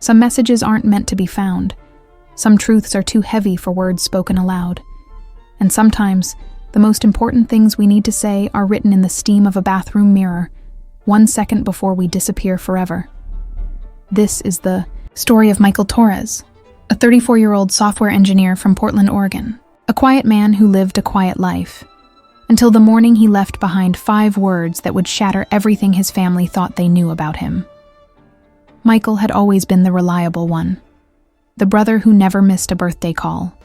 Some messages aren't meant to be found. Some truths are too heavy for words spoken aloud. And sometimes, the most important things we need to say are written in the steam of a bathroom mirror, 1 second before we disappear forever. This is the story of Michael Torres, a 34-year-old software engineer from Portland, Oregon. A quiet man who lived a quiet life, until the morning he left behind 5 words that would shatter everything his family thought they knew about him. Michael had always been the reliable one, the brother who never missed a birthday call,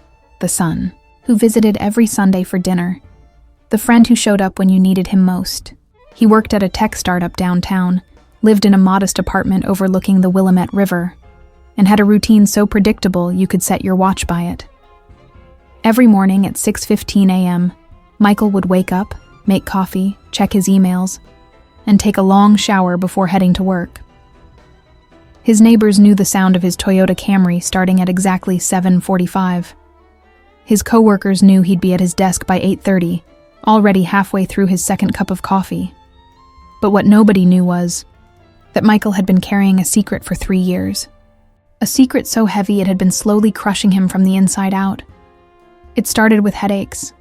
the son who visited every Sunday for dinner, the friend who showed up when you needed him most. He worked at a tech startup downtown, lived in a modest apartment overlooking the Willamette River, and had a routine so predictable you could set your watch by it. Every morning at 6:15 a.m., Michael would wake up, make coffee, check his emails, and take a long shower before heading to work. His neighbors knew the sound of his Toyota Camry starting at exactly 7:45. His coworkers knew he'd be at his desk by 8:30, already halfway through his second cup of coffee. But what nobody knew was that Michael had been carrying a secret for 3 years. A secret so heavy it had been slowly crushing him from the inside out. It started with headaches.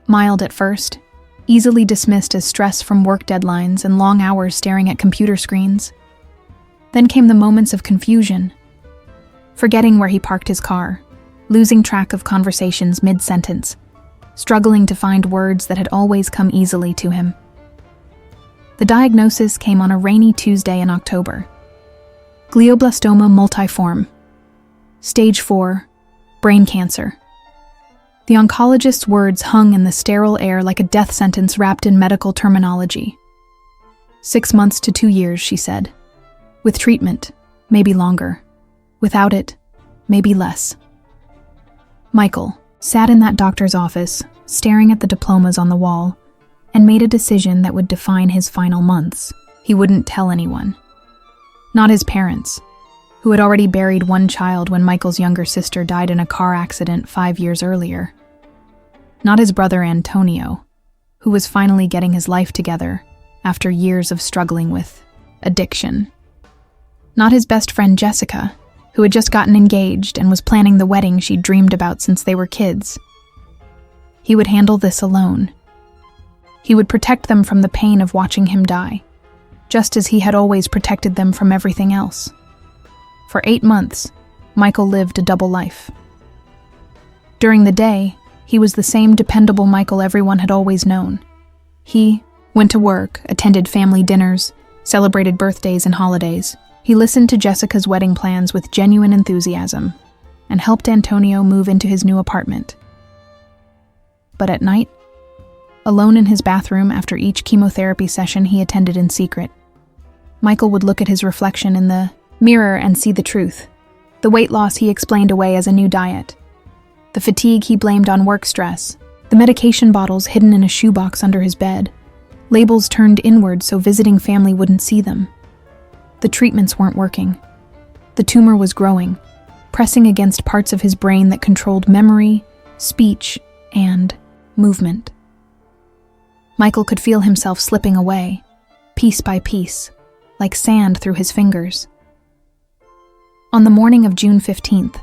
Mild at first, easily dismissed as stress from work deadlines and long hours staring at computer screens. Then came the moments of confusion, forgetting where he parked his car, losing track of conversations mid-sentence, struggling to find words that had always come easily to him. The diagnosis came on a rainy Tuesday in October. Glioblastoma multiforme. Stage 4, brain cancer. The oncologist's words hung in the sterile air like a death sentence wrapped in medical terminology. 6 months to 2 years, she said. With treatment, maybe longer. Without it, maybe less. Michael sat in that doctor's office, staring at the diplomas on the wall, and made a decision that would define his final months. He wouldn't tell anyone. Not his parents, who had already buried one child when Michael's younger sister died in a car accident 5 years earlier. Not his brother Antonio, who was finally getting his life together after years of struggling with addiction. Not his best friend Jessica, who had just gotten engaged and was planning the wedding she'd dreamed about since they were kids. He would handle this alone. He would protect them from the pain of watching him die, just as he had always protected them from everything else. For 8 months, Michael lived a double life. During the day, he was the same dependable Michael everyone had always known. He went to work, attended family dinners, celebrated birthdays and holidays. He listened to Jessica's wedding plans with genuine enthusiasm and helped Antonio move into his new apartment. But at night, alone in his bathroom after each chemotherapy session he attended in secret, Michael would look at his reflection in the mirror and see the truth. The weight loss he explained away as a new diet. The fatigue he blamed on work stress. The medication bottles hidden in a shoebox under his bed. Labels turned inward so visiting family wouldn't see them. The treatments weren't working. The tumor was growing, pressing against parts of his brain that controlled memory, speech, and movement. Michael could feel himself slipping away, piece by piece, like sand through his fingers. On the morning of June 15th,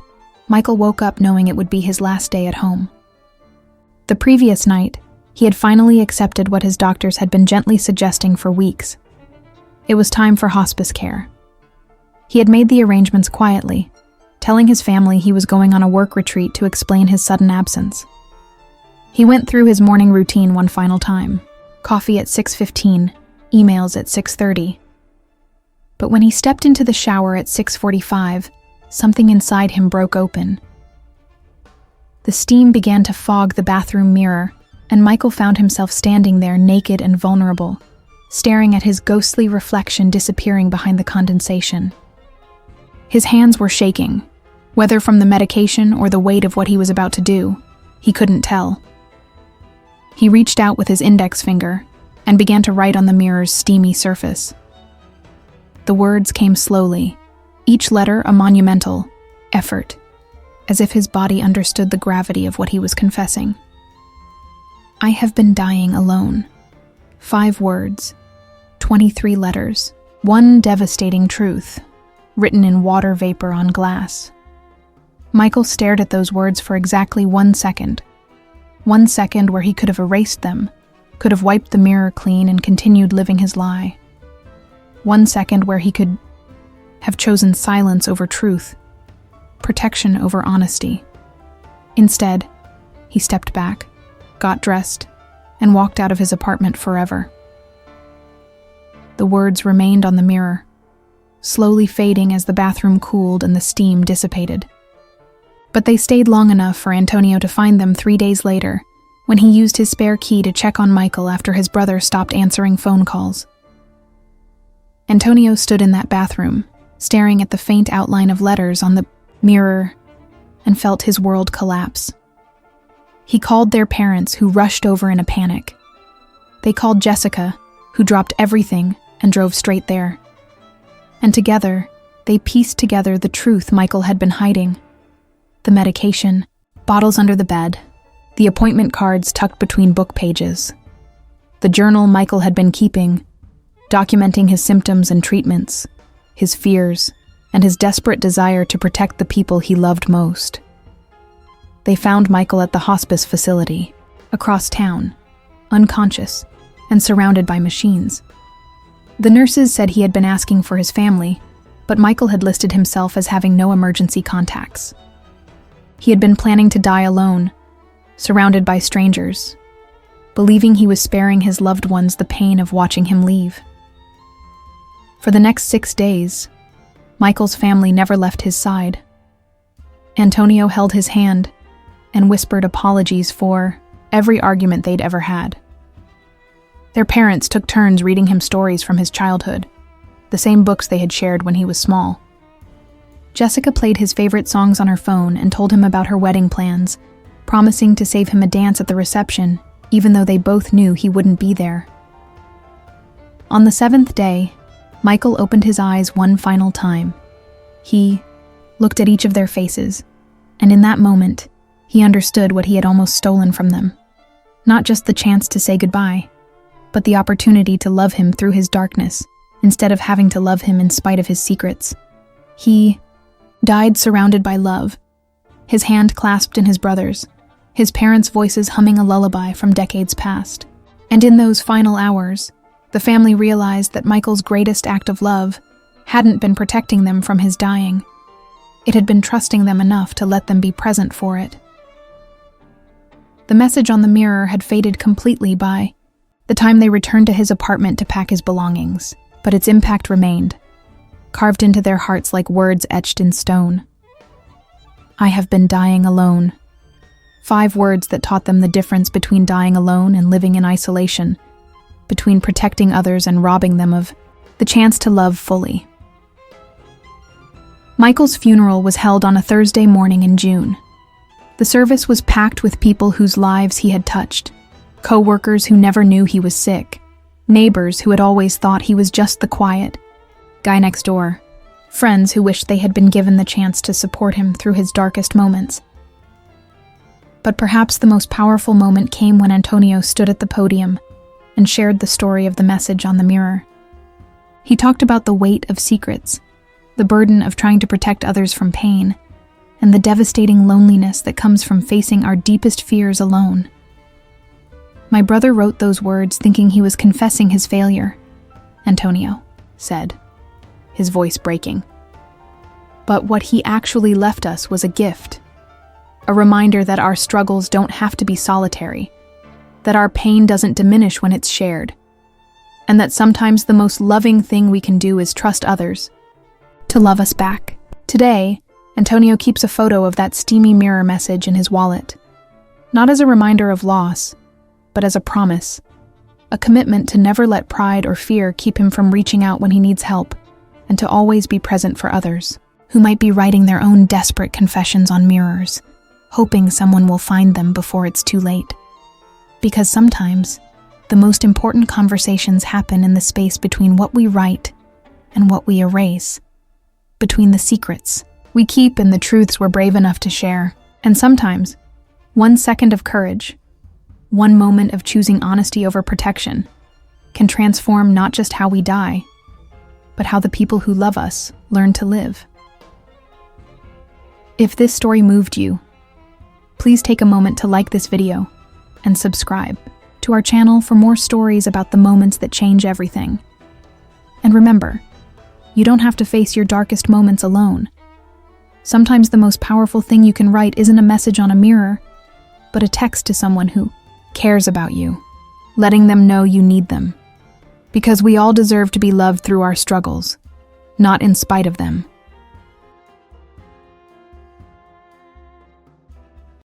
Michael woke up knowing it would be his last day at home. The previous night, he had finally accepted what his doctors had been gently suggesting for weeks. It was time for hospice care. He had made the arrangements quietly, telling his family he was going on a work retreat to explain his sudden absence. He went through his morning routine one final time. Coffee at 6:15, emails at 6:30. But when he stepped into the shower at 6:45, something inside him broke open. The steam began to fog the bathroom mirror, and Michael found himself standing there naked and vulnerable, staring at his ghostly reflection disappearing behind the condensation. His hands were shaking, whether from the medication or the weight of what he was about to do, he couldn't tell. He reached out with his index finger and began to write on the mirror's steamy surface. The words came slowly, each letter a monumental effort, as if his body understood the gravity of what he was confessing. I have been dying alone. 5 words, 23 letters, one devastating truth. written in water vapor on glass. Michael stared at those words for exactly 1 second. 1 second where he could have erased them, could have wiped the mirror clean and continued living his lie. 1 second where he could have chosen silence over truth, protection over honesty. Instead, he stepped back, got dressed, and walked out of his apartment forever. The words remained on the mirror, slowly fading as the bathroom cooled and the steam dissipated. But they stayed long enough for Antonio to find them 3 days later, when he used his spare key to check on Michael after his brother stopped answering phone calls. Antonio stood in that bathroom, staring at the faint outline of letters on the mirror, and felt his world collapse. He called their parents, who rushed over in a panic. They called Jessica, who dropped everything and drove straight there. And together, they pieced together the truth Michael had been hiding. The medication, bottles under the bed, the appointment cards tucked between book pages, the journal Michael had been keeping, documenting his symptoms and treatments, his fears, and his desperate desire to protect the people he loved most. They found Michael at the hospice facility, across town, unconscious, and surrounded by machines. The nurses said he had been asking for his family, but Michael had listed himself as having no emergency contacts. He had been planning to die alone, surrounded by strangers, believing he was sparing his loved ones the pain of watching him leave. For the next 6 days, Michael's family never left his side. Antonio held his hand and whispered apologies for every argument they'd ever had. Their parents took turns reading him stories from his childhood, the same books they had shared when he was small. Jessica played his favorite songs on her phone and told him about her wedding plans, promising to save him a dance at the reception, even though they both knew he wouldn't be there. On the 7th day, Michael opened his eyes one final time. He looked at each of their faces, and in that moment, he understood what he had almost stolen from them. Not just the chance to say goodbye, but the opportunity to love him through his darkness, instead of having to love him in spite of his secrets. He died surrounded by love, his hand clasped in his brother's, his parents' voices humming a lullaby from decades past. And in those final hours, the family realized that Michael's greatest act of love hadn't been protecting them from his dying. It had been trusting them enough to let them be present for it. The message on the mirror had faded completely by the time they returned to his apartment to pack his belongings, but its impact remained, carved into their hearts like words etched in stone. I have been dying alone. 5 words that taught them the difference between dying alone and living in isolation, between protecting others and robbing them of the chance to love fully. Michael's funeral was held on a Thursday morning in June. The service was packed with people whose lives he had touched, co-workers who never knew he was sick, neighbors who had always thought he was just the quiet guy next door, friends who wished they had been given the chance to support him through his darkest moments. But perhaps the most powerful moment came when Antonio stood at the podium and shared the story of the message on the mirror. He talked about the weight of secrets, the burden of trying to protect others from pain, and the devastating loneliness that comes from facing our deepest fears alone. My brother wrote those words thinking he was confessing his failure, Antonio said, his voice breaking. But what he actually left us was a gift, a reminder that our struggles don't have to be solitary, that our pain doesn't diminish when it's shared, and that sometimes the most loving thing we can do is trust others to love us back. Today, Antonio keeps a photo of that steamy mirror message in his wallet, not as a reminder of loss, but as a promise, a commitment to never let pride or fear keep him from reaching out when he needs help, and to always be present for others who might be writing their own desperate confessions on mirrors, hoping someone will find them before it's too late. Because sometimes, the most important conversations happen in the space between what we write and what we erase, between the secrets we keep and the truths we're brave enough to share. And sometimes, 1 second of courage, 1 moment of choosing honesty over protection, can transform not just how we die, but how the people who love us learn to live. If this story moved you, please take a moment to like this video and subscribe to our channel for more stories about the moments that change everything. And remember, you don't have to face your darkest moments alone. Sometimes the most powerful thing you can write isn't a message on a mirror, but a text to someone who cares about you, letting them know you need them. Because we all deserve to be loved through our struggles, not in spite of them.